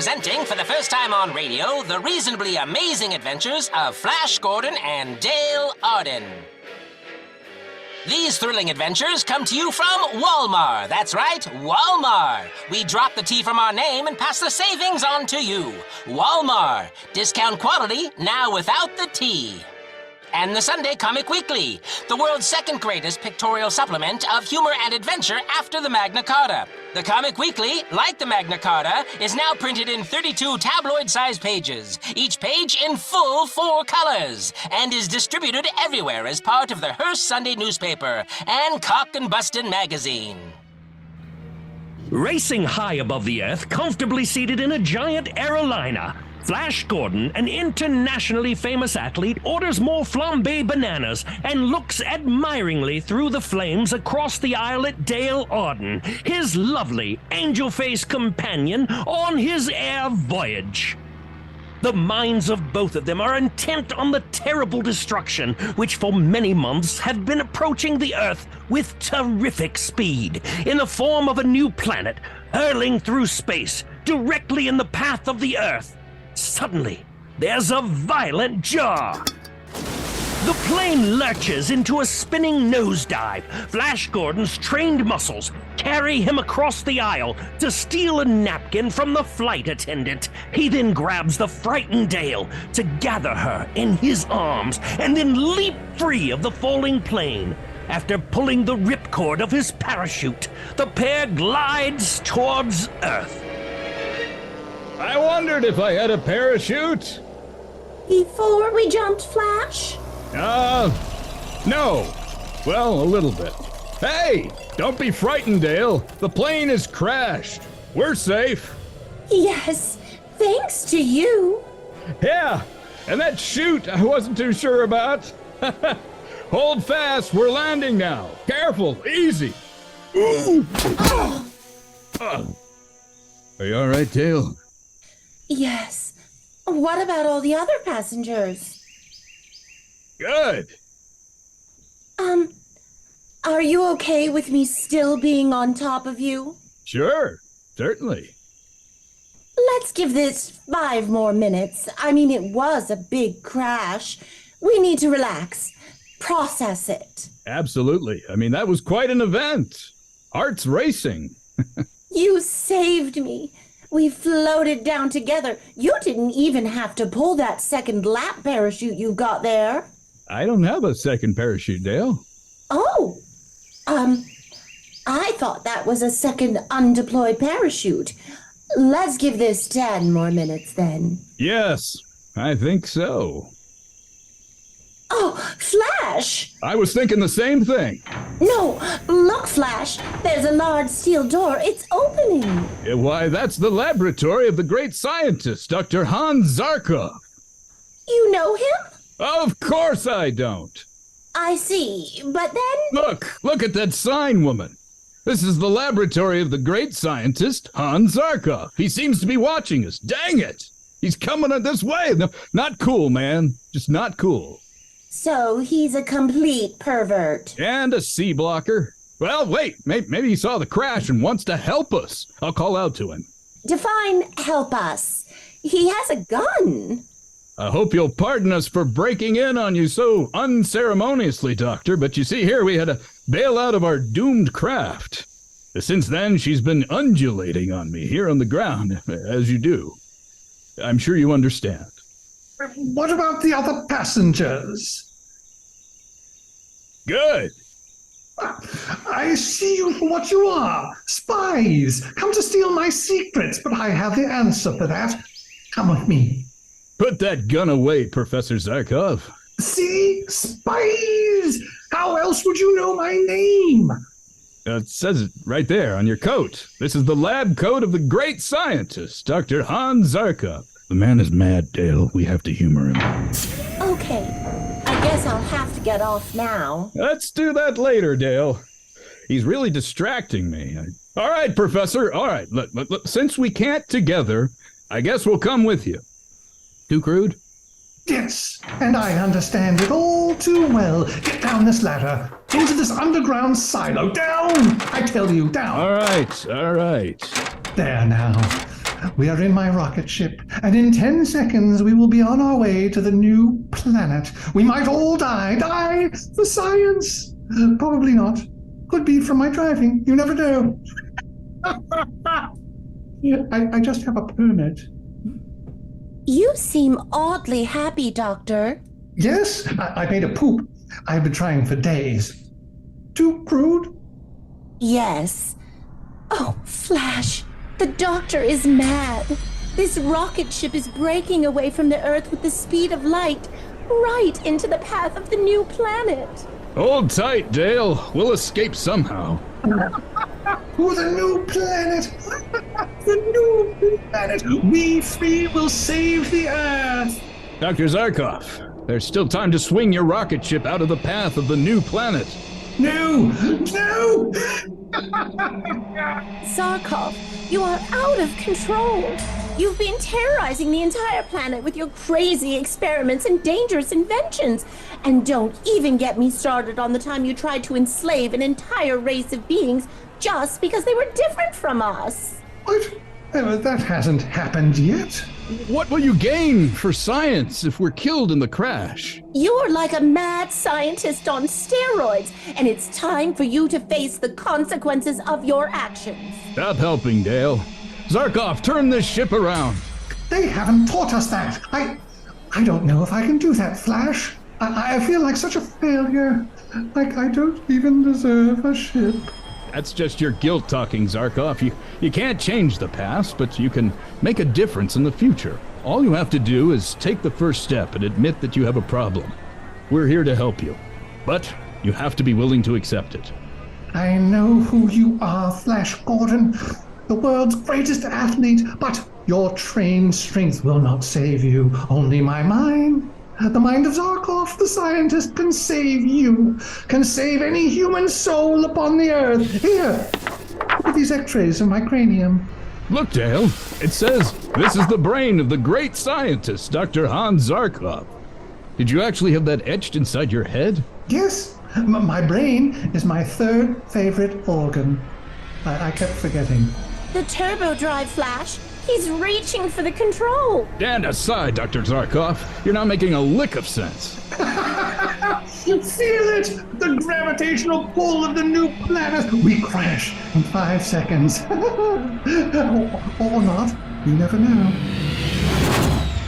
presenting for the first time on radio the reasonably amazing adventures of Flash Gordon and Dale Arden. These thrilling adventures come to you from Walmart. That's right, Walmart. We drop the T from our name and pass the savings on to you. Walmart. Discount quality, now without the T. And the Sunday Comic Weekly, the world's second greatest pictorial supplement of humor and adventure after the Magna Carta. The Comic Weekly, like the Magna Carta, is now printed in 32 tabloid-sized pages, each page in full 4 colors, and is distributed everywhere as part of the Hearst Sunday newspaper and Cock and Bustin' magazine. Racing high above the Earth, comfortably seated in a giant aeroliner, Flash Gordon, an internationally famous athlete, orders more flambé bananas and looks admiringly through the flames across the aisle at Dale Arden, his lovely, angel-faced companion on his air voyage. The minds of both of them are intent on the terrible destruction which for many months had been approaching the Earth with terrific speed, in the form of a new planet, hurling through space, directly in the path of the Earth. Suddenly, there's a violent jar. The plane lurches into a spinning nosedive. Flash Gordon's trained muscles carry him across the aisle to steal a napkin from the flight attendant. He then grabs the frightened Dale to gather her in his arms and then leap free of the falling plane. After pulling the ripcord of his parachute, the pair glides towards Earth. I wondered if I had a parachute. Before we jumped, Flash? No. Well, a little bit. Hey, don't be frightened, Dale. The plane has crashed. We're safe. Yes, thanks to you. Yeah, and that chute I wasn't too sure about. Hold fast, we're landing now. Careful, easy. Ooh. Are you all right, Dale? Yes. What about all the other passengers? Good. Are you okay with me still being on top of you? Sure, certainly. Let's give this 5 more minutes. I mean, it was a big crash. We need to relax, process it. Absolutely. I mean, that was quite an event. Hearts racing. You saved me. We floated down together. You didn't even have to pull that second lap parachute you got there. I don't have a second parachute, Dale. Oh, I thought that was a second undeployed parachute. Let's give this 10 more minutes then. Yes, I think so. Oh, Flash! I was thinking the same thing. No, look, Flash. There's a large steel door. It's opening. Why, that's the laboratory of the great scientist, Dr. Hans Zarkov. You know him? Of course I don't. I see, but then... Look at that sign, woman. This is the laboratory of the great scientist, Hans Zarkov. He seems to be watching us. Dang it! He's coming this way. No, not cool, man. Just not cool. So he's a complete pervert. And a sea blocker. Well, wait, maybe he saw the crash and wants to help us. I'll call out to him. Define help us. He has a gun. I hope you'll pardon us for breaking in on you so unceremoniously, Doctor, but you see here we had to bail out of our doomed craft. Since then, she's been undulating on me here on the ground, as you do. I'm sure you understand. What about the other passengers? Good. I see you for what you are. Spies, come to steal my secrets, but I have the answer for that. Come with me. Put that gun away, Professor Zarkov. See? Spies! How else would you know my name? It says it right there on your coat. This is the lab coat of the great scientist, Dr. Hans Zarkov. The man is mad, Dale. We have to humor him. Okay. I guess I'll have to get off now. Let's do that later, Dale. He's really distracting me. All right, Professor. All right. Look, since we can't together, I guess we'll come with you. Too crude? Yes, and I understand it all too well. Get down this ladder. Into this underground silo. Down! I tell you, down. All right. There now. We are in my rocket ship, and in 10 seconds we will be on our way to the new planet. We might all die for science. Probably not. Could be from my driving. You never know. I just have a permit. You seem oddly happy, Doctor. Yes, I made a poop. I've been trying for days. Too crude? Yes. Oh, Flash, the Doctor is mad. This rocket ship is breaking away from the Earth with the speed of light, right into the path of the new planet. Hold tight, Dale. We'll escape somehow. To the new planet! The new planet! We three will save the Earth! Dr. Zarkov, there's still time to swing your rocket ship out of the path of the new planet. No! No! Zarkov, you are out of control. You've been terrorizing the entire planet with your crazy experiments and dangerous inventions. And don't even get me started on the time you tried to enslave an entire race of beings just because they were different from us. What? That hasn't happened yet. What will you gain for science if we're killed in the crash? You're like a mad scientist on steroids, and it's time for you to face the consequences of your actions. Stop helping, Dale. Zarkov, turn this ship around. They haven't taught us that. I don't know if I can do that, Flash. I feel like such a failure. Like I don't even deserve a ship. That's just your guilt talking, Zarkov. You can't change the past, but you can make a difference in the future. All you have to do is take the first step and admit that you have a problem. We're here to help you, but you have to be willing to accept it. I know who you are, Flash Gordon, the world's greatest athlete, but your trained strength will not save you. Only my mind. The mind of Zarkov, the scientist, can save you, can save any human soul upon the earth. Here, look at these x-rays of my cranium. Look, Dale, it says this is the brain of the great scientist, Dr. Hans Zarkov. Did you actually have that etched inside your head? Yes, my brain is my third favorite organ. I kept forgetting. The turbo drive, Flash. He's reaching for the control. Stand aside, Dr. Zarkov. You're not making a lick of sense. You feel it? The gravitational pull of the new planet. We crash in 5 seconds. Or not. You never know.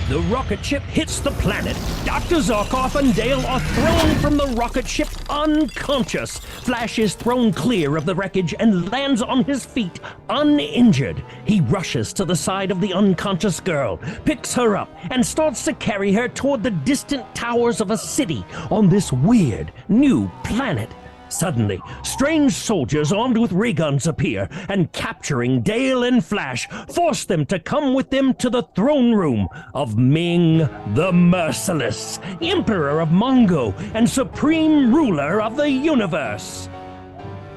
The rocket ship hits the planet. Dr. Zarkov and Dale are thrown from the rocket ship unconscious. Flash is thrown clear of the wreckage and lands on his feet, uninjured. He rushes to the side of the unconscious girl, picks her up, and starts to carry her toward the distant towers of a city on this weird new planet. Suddenly, strange soldiers armed with ray guns appear and, capturing Dale and Flash, force them to come with them to the throne room of Ming the Merciless, Emperor of Mongo and Supreme Ruler of the Universe.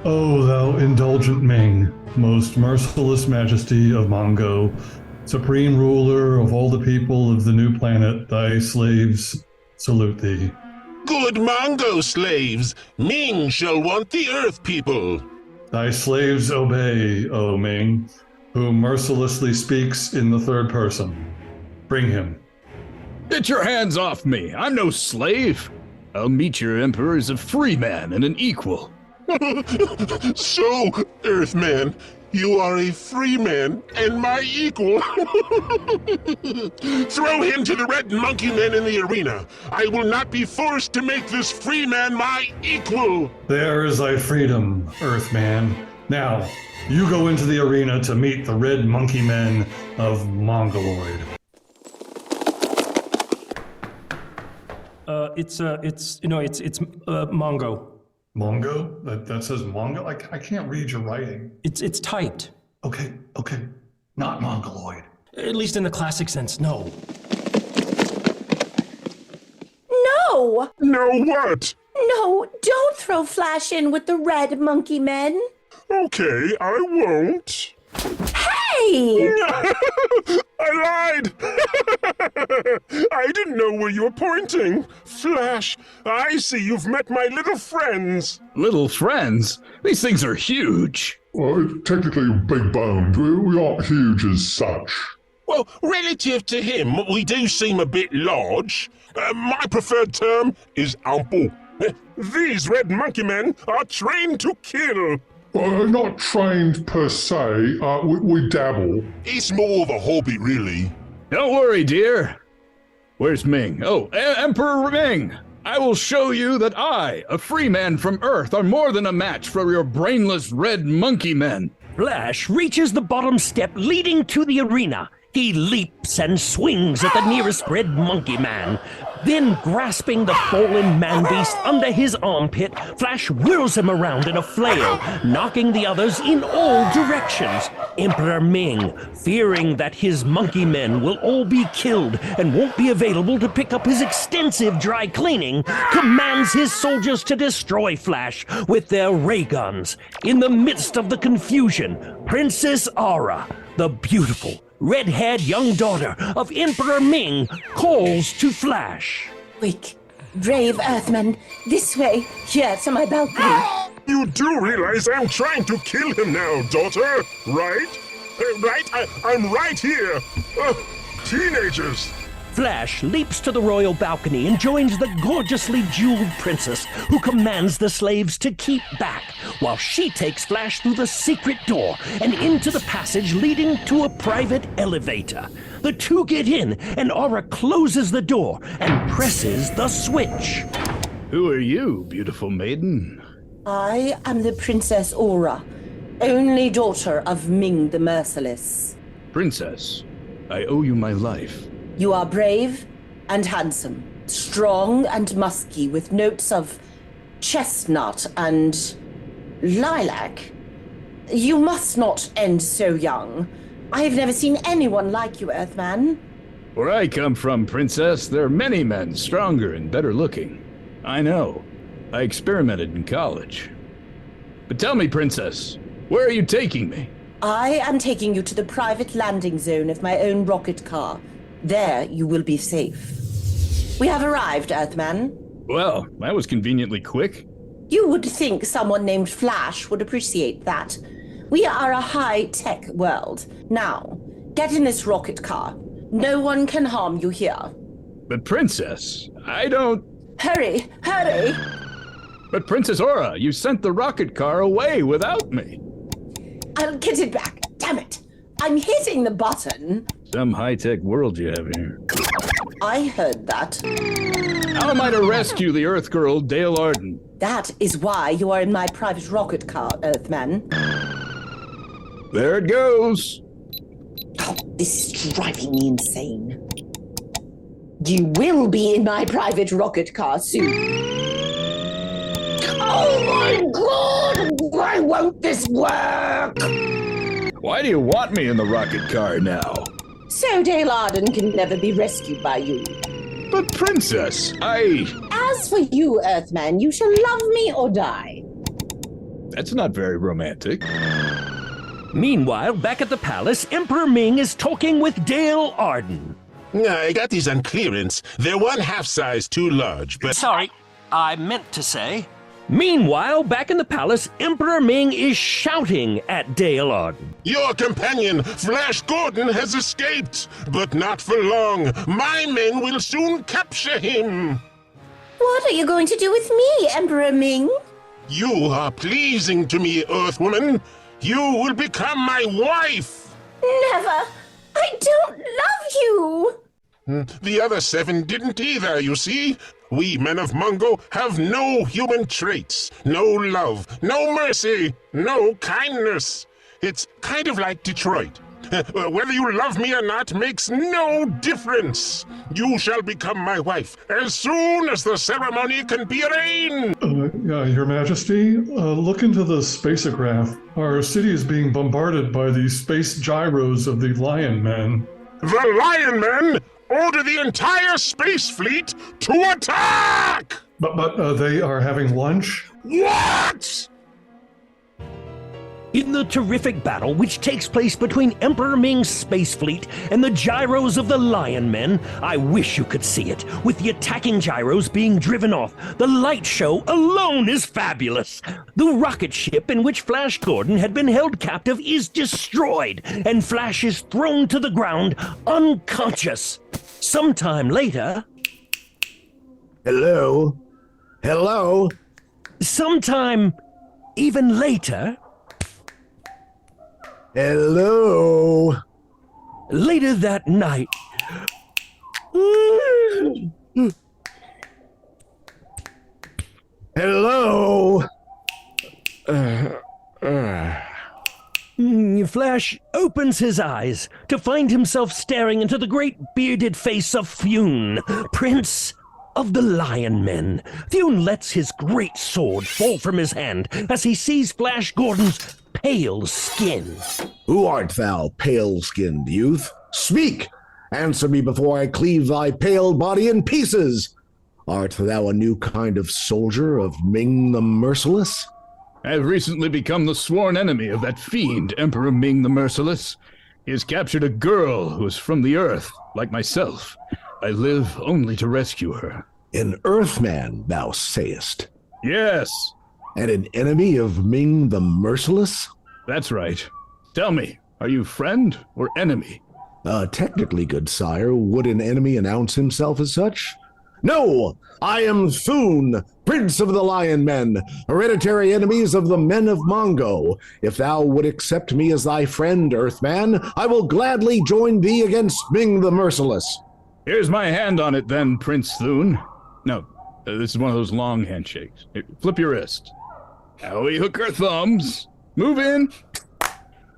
O thou indulgent Ming, most merciless majesty of Mongo, supreme ruler of all the people of the new planet, thy slaves salute thee. Good Mongo slaves, Ming shall want the Earth people. Thy slaves obey, O Ming, who mercilessly speaks in the third person. Bring him. Get your hands off me. I'm no slave. I'll meet your emperor as a free man and an equal. So, Earthman, you are a free man and my equal. Throw him to the Red-Monkeyman in the arena. I will not be forced to make this free man my equal. There is thy freedom, Earthman. Now, you go into the arena to meet the Red-Monkeyman of Mongoloid. It's Mongo. Mongo? That says Mongo? I can't read your writing. It's typed. Okay. Not Mongoloid. At least in the classic sense, no. No! No what? No, don't throw Flash in with the Red-Monkeymen. Okay, I won't. Hey! I lied! I didn't know where you were pointing. Flash, I see you've met my little friends. Little friends? These things are huge. Well, technically big boned. We aren't huge as such. Well, relative to him, we do seem a bit large. My preferred term is ample. These Red-Monkeymen are trained to kill. Not trained per se. We dabble. It's more of a hobby, really. Don't worry, dear. Where's Ming? Oh, Emperor Ming! I will show you that I, a free man from Earth, are more than a match for your brainless Red-Monkeymen. Flash reaches the bottom step leading to the arena. He leaps and swings at the nearest Red-Monkeyman. Then, grasping the fallen man-beast under his armpit, Flash whirls him around in a flail, knocking the others in all directions. Emperor Ming, fearing that his monkey men will all be killed and won't be available to pick up his extensive dry cleaning, commands his soldiers to destroy Flash with their ray guns. In the midst of the confusion, Princess Aura, the beautiful, red-haired young daughter of Emperor Ming, calls to Flash. Quick, brave Earthmen, this way, here to my balcony. You do realize I'm trying to kill him now, daughter, right? I'm right here. Teenagers. Flash leaps to the royal balcony and joins the gorgeously jeweled princess, who commands the slaves to keep back, while she takes Flash through the secret door and into the passage leading to a private elevator. The two get in, and Aura closes the door and presses the switch. Who are you, beautiful maiden? I am the Princess Aura, only daughter of Ming the Merciless. Princess, I owe you my life. You are brave and handsome, strong and musky, with notes of chestnut and lilac. You must not end so young. I have never seen anyone like you, Earthman. Where I come from, Princess, there are many men stronger and better looking. I know. I experimented in college. But tell me, Princess, where are you taking me? I am taking you to the private landing zone of my own rocket car. There you will be safe. We have arrived, Earthman. Well, that was conveniently quick. You would think someone named Flash would appreciate that. We are a high-tech world. Now, get in this rocket car. No one can harm you here. But Princess, I don't... Hurry, hurry! But Princess Aura, you sent the rocket car away without me. I'll get it back. Damn it. I'm hitting the button. Some high-tech world you have here. I heard that. How am I to rescue the Earth girl, Dale Arden? That is why you are in my private rocket car, Earthman. There it goes. Oh, this is driving me insane. You will be in my private rocket car soon. Oh my God! Why won't this work? Why do you want me in the rocket car now? So Dale Arden can never be rescued by you. But Princess, As for you, Earthman, you shall love me or die. That's not very romantic. Meanwhile, back at the palace, Emperor Ming is talking with Dale Arden. I got these on clearance. They're one half size too large, but... Sorry, I meant to say. Meanwhile, back in the palace, Emperor Ming is shouting at Dale Arden. Your companion, Flash Gordon, has escaped, but not for long. My men will soon capture him. What are you going to do with me, Emperor Ming? You are pleasing to me, Earthwoman. You will become my wife. Never. I don't love you. The other 7 didn't either, you see. We men of Mongo have no human traits, no love, no mercy, no kindness. It's kind of like Detroit. Whether you love me or not makes no difference. You shall become my wife as soon as the ceremony can be arranged. Your Majesty, look into the spacograph. Our city is being bombarded by the space gyros of the Lion Men. The Lion Men order the entire space fleet to attack! But they are having lunch? What? In the terrific battle which takes place between Emperor Ming's space fleet and the gyros of the Lion Men, I wish you could see it, with the attacking gyros being driven off. The light show alone is fabulous. The rocket ship in which Flash Gordon had been held captive is destroyed, and Flash is thrown to the ground unconscious. Sometime later... Hello? Hello? Sometime even later... Hello? Later that night... Hello? Flash opens his eyes to find himself staring into the great bearded face of Thune, Prince of the Lion Men. Thune lets his great sword fall from his hand as he sees Flash Gordon's pale skin. Who art thou, pale-skinned youth? Speak! Answer me before I cleave thy pale body in pieces! Art thou a new kind of soldier of Ming the Merciless? I have recently become the sworn enemy of that fiend, Emperor Ming the Merciless. He has captured a girl who is from the Earth, like myself. I live only to rescue her. An Earthman, thou sayest? Yes. And an enemy of Ming the Merciless? That's right. Tell me, are you friend or enemy? Technically, good sire, would an enemy announce himself as such? No! I am Thune, Prince of the Lion Men, hereditary enemies of the men of Mongo. If thou would accept me as thy friend, Earthman, I will gladly join thee against Ming the Merciless. Here's my hand on it then, Prince Thune. No, this is one of those long handshakes. Here, flip your wrist. Now we hook our thumbs. Move in.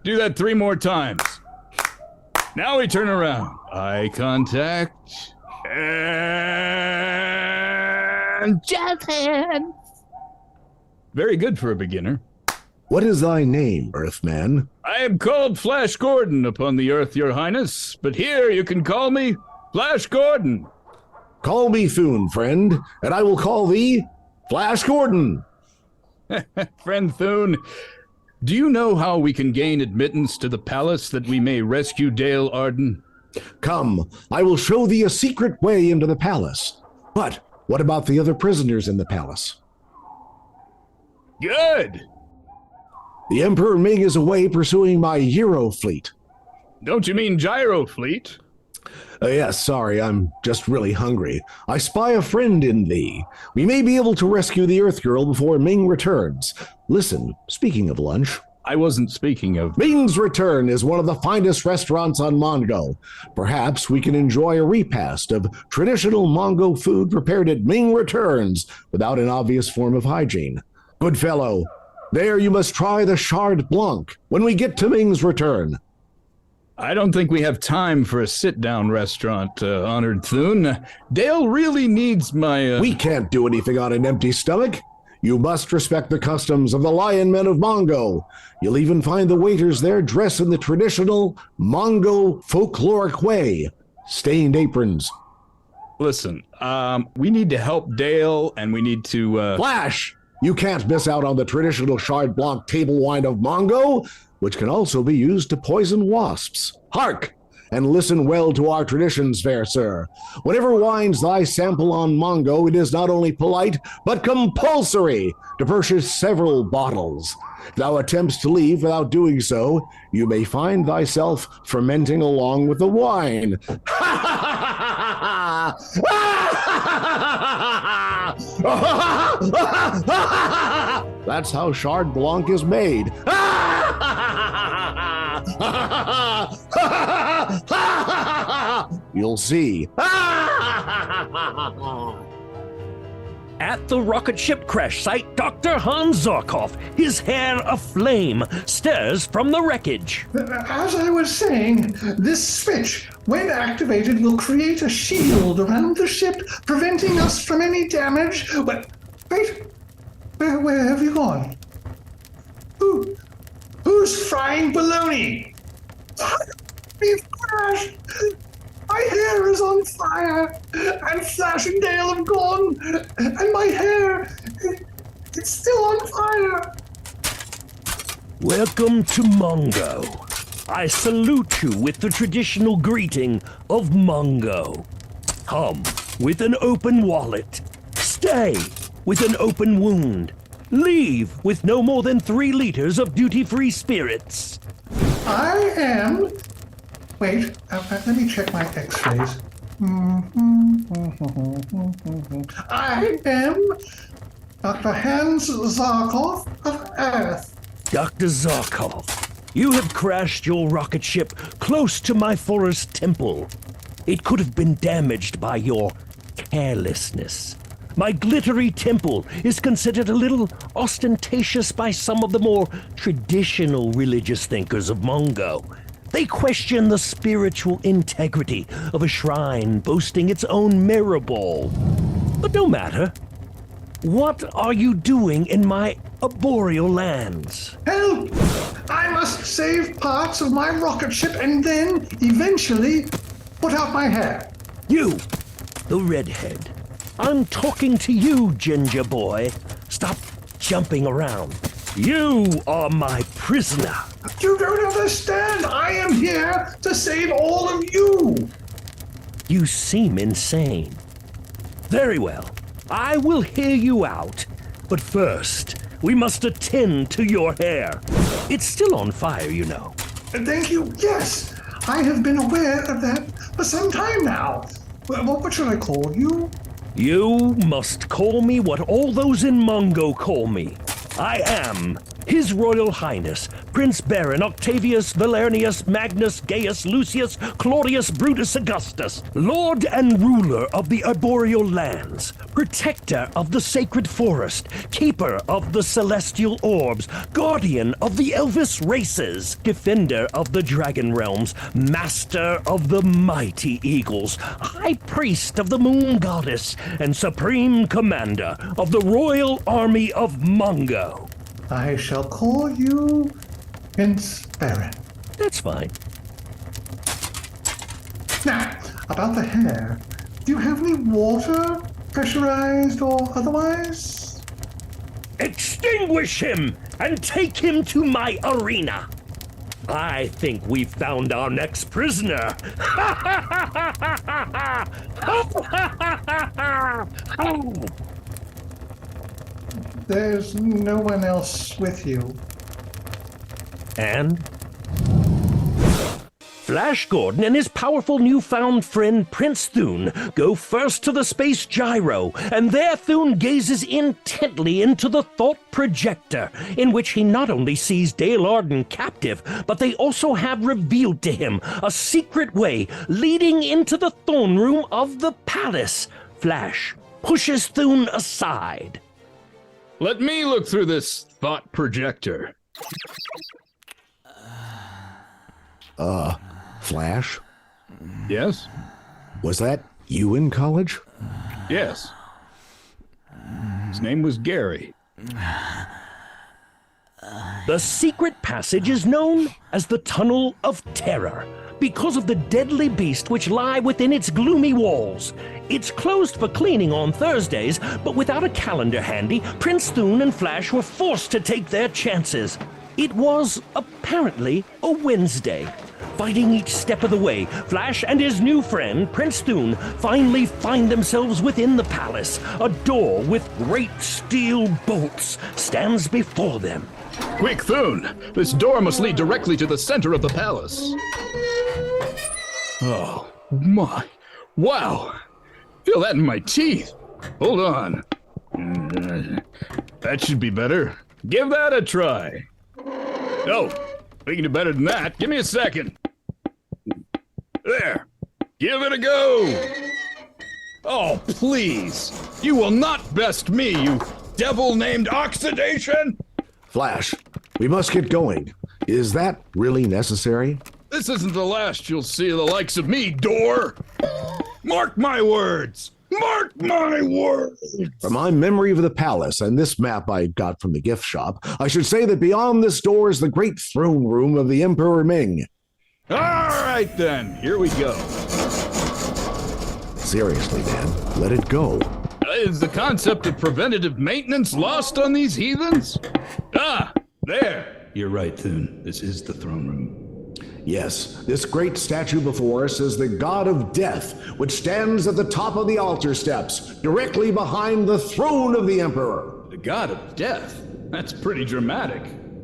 Do that 3 more times. Now we turn around. Eye contact. And jazz hands. Very good for a beginner. What is thy name, Earthman? I am called Flash Gordon upon the Earth, your highness, but here you can call me Flash Gordon. Call me Thune, friend, and I will call thee Flash Gordon. Friend Thune, do you know how we can gain admittance to the palace that we may rescue Dale Arden? Come, I will show thee a secret way into the palace. But what about the other prisoners in the palace? Good! The Emperor Ming is away pursuing my Euro fleet. Don't you mean gyro fleet? Yes, sorry, I'm just really hungry. I spy a friend in thee. We may be able to rescue the Earth Girl before Ming returns. Listen, speaking of lunch... I wasn't speaking of... Ming's Return is one of the finest restaurants on Mongo. Perhaps we can enjoy a repast of traditional Mongo food prepared at Ming Returns without an obvious form of hygiene. Good fellow, there you must try the Chard Blanc when we get to Ming's Return. I don't think we have time for a sit-down restaurant, Honored Thune. Dale really needs my... We can't do anything on an empty stomach. You must respect the customs of the Lion Men of Mongo. You'll even find the waiters there dressed in the traditional Mongo folkloric way. Stained aprons. Listen, we need to help Dale, and we need to... Flash! You can't miss out on the traditional Chard Blanc table wine of Mongo, which can also be used to poison wasps. Hark! And listen well to our traditions, fair sir. Whenever wines thy sample on Mongo, it is not only polite, but compulsory to purchase several bottles. If thou attempts to leave without doing so, you may find thyself fermenting along with the wine. That's how Chard Blanc is made. You'll see. At the rocket ship crash site, Dr. Hans Zarkov, his hair aflame, stares from the wreckage. As I was saying, this switch, when activated, will create a shield around the ship, preventing us from any damage. But wait, where have you gone? Who's frying bologna? We've crashed. My hair is on fire, and Flash and Dale have gone, and my hair, it's still on fire. Welcome to Mungo. I salute you with the traditional greeting of Mungo. Come with an open wallet. Stay with an open wound. Leave with no more than 3 liters of duty-free spirits. I am... Wait, let me check my x-rays. I am Dr. Hans Zarkov of Earth. Dr. Zarkov, you have crashed your rocket ship close to my forest temple. It could have been damaged by your carelessness. My glittery temple is considered a little ostentatious by some of the more traditional religious thinkers of Mungo. They question the spiritual integrity of a shrine boasting its own mirror ball. But no matter. What are you doing in my arboreal lands? Help! I must save parts of my rocket ship and then, eventually, put out my hair. You, the redhead. I'm talking to you, ginger boy. Stop jumping around. You are my prisoner. You don't understand. I am here to save all of you. You seem insane. Very well. I will hear you out. But first, we must attend to your hair. It's still on fire, you know. Thank you. Yes, I have been aware of that for some time now. What should I call you? You must call me what all those in Mungo call me. I am His Royal Highness, Prince Baron Octavius Valerius Magnus Gaius Lucius Claudius Brutus Augustus, Lord and ruler of the arboreal lands, protector of the sacred forest, keeper of the celestial orbs, guardian of the Elvis races, defender of the dragon realms, master of the mighty eagles, high priest of the moon goddess, and supreme commander of the royal army of Mungo. I shall call you Prince Baron. That's fine. Now, about the hair. Do you have any water, pressurized or otherwise? Extinguish him and take him to my arena. I think we've found our next prisoner. There's no one else with you. And? Flash Gordon and his powerful newfound friend Prince Thune go first to the space gyro, and there Thune gazes intently into the thought projector, in which he not only sees Dale Arden captive, but they also have revealed to him a secret way leading into the throne room of the palace. Flash pushes Thune aside. Let me look through this thought projector. Flash? Yes? Was that you in college? Yes. His name was Gary. The secret passage is known as the Tunnel of Terror because of the deadly beast which lie within its gloomy walls. It's closed for cleaning on Thursdays, but without a calendar handy, Prince Thune and Flash were forced to take their chances. It was apparently a Wednesday. Fighting each step of the way, Flash and his new friend, Prince Thune, finally find themselves within the palace. A door with great steel bolts stands before them. Quick, Thune! This door must lead directly to the center of the palace. Oh, my. Wow! Feel that in my teeth. Hold on. That should be better. Give that a try. Oh, we can do better than that. Give me a second. There. Give it a go. Oh, please. You will not best me, you devil named Oxidation. Flash, we must get going. Is that really necessary? This isn't the last you'll see of the likes of me, door. Mark my words. Mark my words! From my memory of the palace and this map I got from the gift shop, I should say that beyond this door is the great throne room of the Emperor Ming. All right, then. Here we go. Seriously, man, let it go. Is the concept of preventative maintenance lost on these heathens? Ah, there. You're right, Thune. This is the throne room. Yes, this great statue before us is the god of death, which stands at the top of the altar steps, directly behind the throne of the emperor. The god of death? That's pretty dramatic.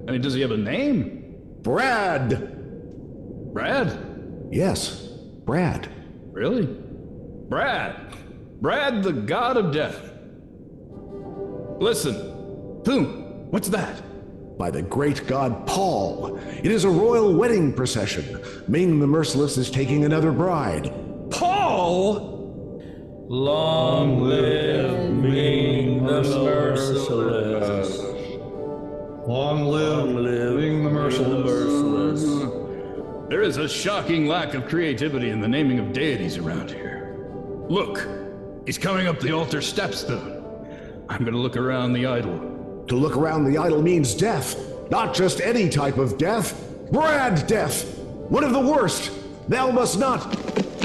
I mean, does he have a name? Brad! Brad? Yes, Brad. Really? Brad! Brad, the god of death. Listen, Thune, what's that? By the great god Paul. It is a royal wedding procession. Ming the Merciless is taking another bride. Paul? Long live Ming the Merciless. Long live Ming the Merciless. There is a shocking lack of creativity in the naming of deities around here. Look, he's coming up the altar steps, Thune. I'm gonna look around the idol. To look around the idol means death. Not just any type of death. Brad death. One of the worst. Thou must not.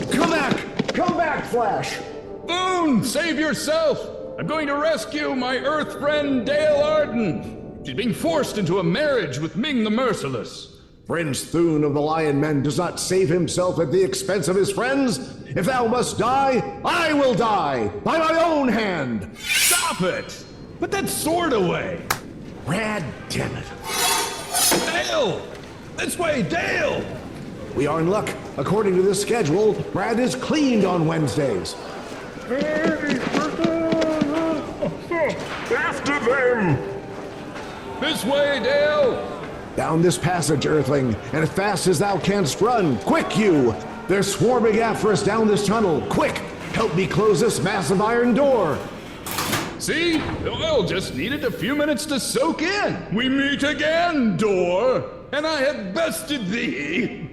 Come back! Come back, Flash! Thune, save yourself! I'm going to rescue my Earth friend Dale Arden. She's being forced into a marriage with Ming the Merciless. Prince Thune of the Lion Men does not save himself at the expense of his friends. If thou must die, I will die by my own hand. Stop it! Put that sword away! Brad, damn it. Dale! This way, Dale! We are in luck. According to this schedule, Brad is cleaned on Wednesdays. After them! This way, Dale! Down this passage, Earthling, and as fast as thou canst run. Quick, you! They're swarming after us down this tunnel. Quick! Help me close this massive iron door. See? The oil just needed a few minutes to soak in. We meet again, door, and I have bested thee.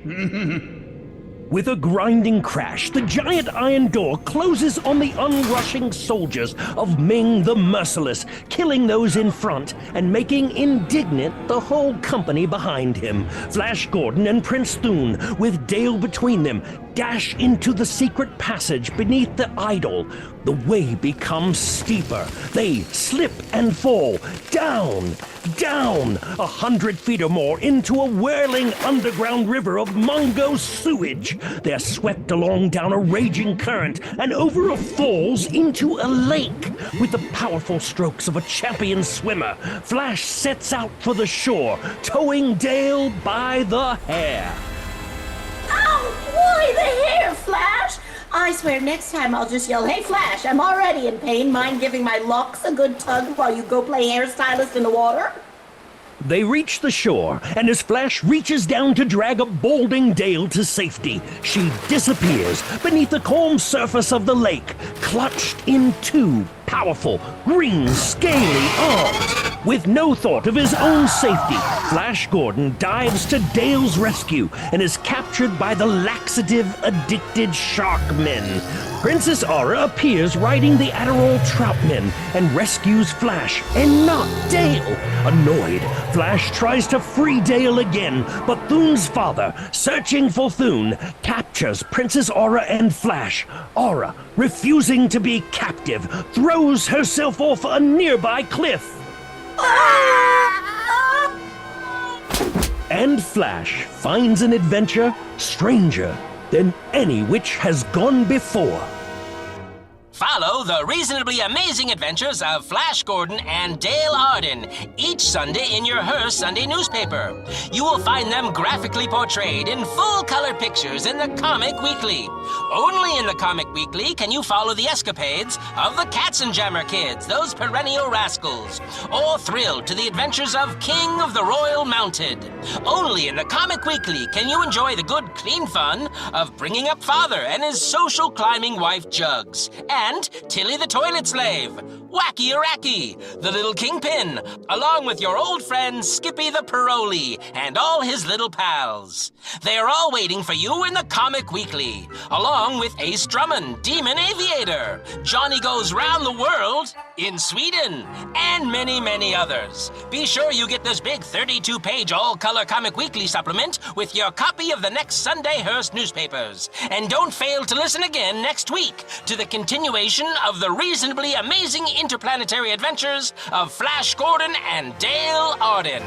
With a grinding crash, the giant iron door closes on the onrushing soldiers of Ming the Merciless, killing those in front and making indignant the whole company behind him. Flash Gordon and Prince Thune, with Dale between them, dash into the secret passage beneath the idol. The way becomes steeper. They slip and fall, down, 100 feet or more into a whirling underground river of Mongo sewage. They're swept along down a raging current and over a falls into a lake. With the powerful strokes of a champion swimmer, Flash sets out for the shore, towing Dale by the hair. Ow! Why the hair, Flash? I swear next time I'll just yell, "Hey, Flash, I'm already in pain. Mind giving my locks a good tug while you go play hairstylist in the water?" They reach the shore, and as Flash reaches down to drag a balding Dale to safety, she disappears beneath the calm surface of the lake, clutched in two powerful, green, scaly arms. With no thought of his own safety, Flash Gordon dives to Dale's rescue and is captured by the laxative-addicted Sharkmen. Princess Aura appears riding the Adderall Troutmen and rescues Flash, and not Dale. Annoyed, Flash tries to free Dale again, but Thune's father, searching for Thune, captures Princess Aura and Flash. Aura, refusing to be captive, throws herself off a nearby cliff. And Flash finds an adventure stranger than any which has gone before. Follow the reasonably amazing adventures of Flash Gordon and Dale Arden each Sunday in your Her Sunday newspaper. You will find them graphically portrayed in full-color pictures in the Comic Weekly. Only in the Comic Weekly can you follow the escapades of the Katzenjammer Kids, those perennial rascals, or thrill to the adventures of King of the Royal Mounted. Only in the Comic Weekly can you enjoy the good, clean fun of Bringing Up Father and his social climbing wife, Jugs, and Tilly the Toilet Slave, Wacky Iraqi, the Little Kingpin, along with your old friend Skippy the Parolee and all his little pals. They are all waiting for you in the Comic Weekly, along with Ace Drummond, Demon Aviator, Johnny Goes Round the World in Sweden, and many, many others. Be sure you get this big 32-page all-color Comic Weekly supplement with your copy of the next Sunday Hearst newspapers. And don't fail to listen again next week to the continuation of the reasonably amazing interplanetary adventures of Flash Gordon and Dale Arden.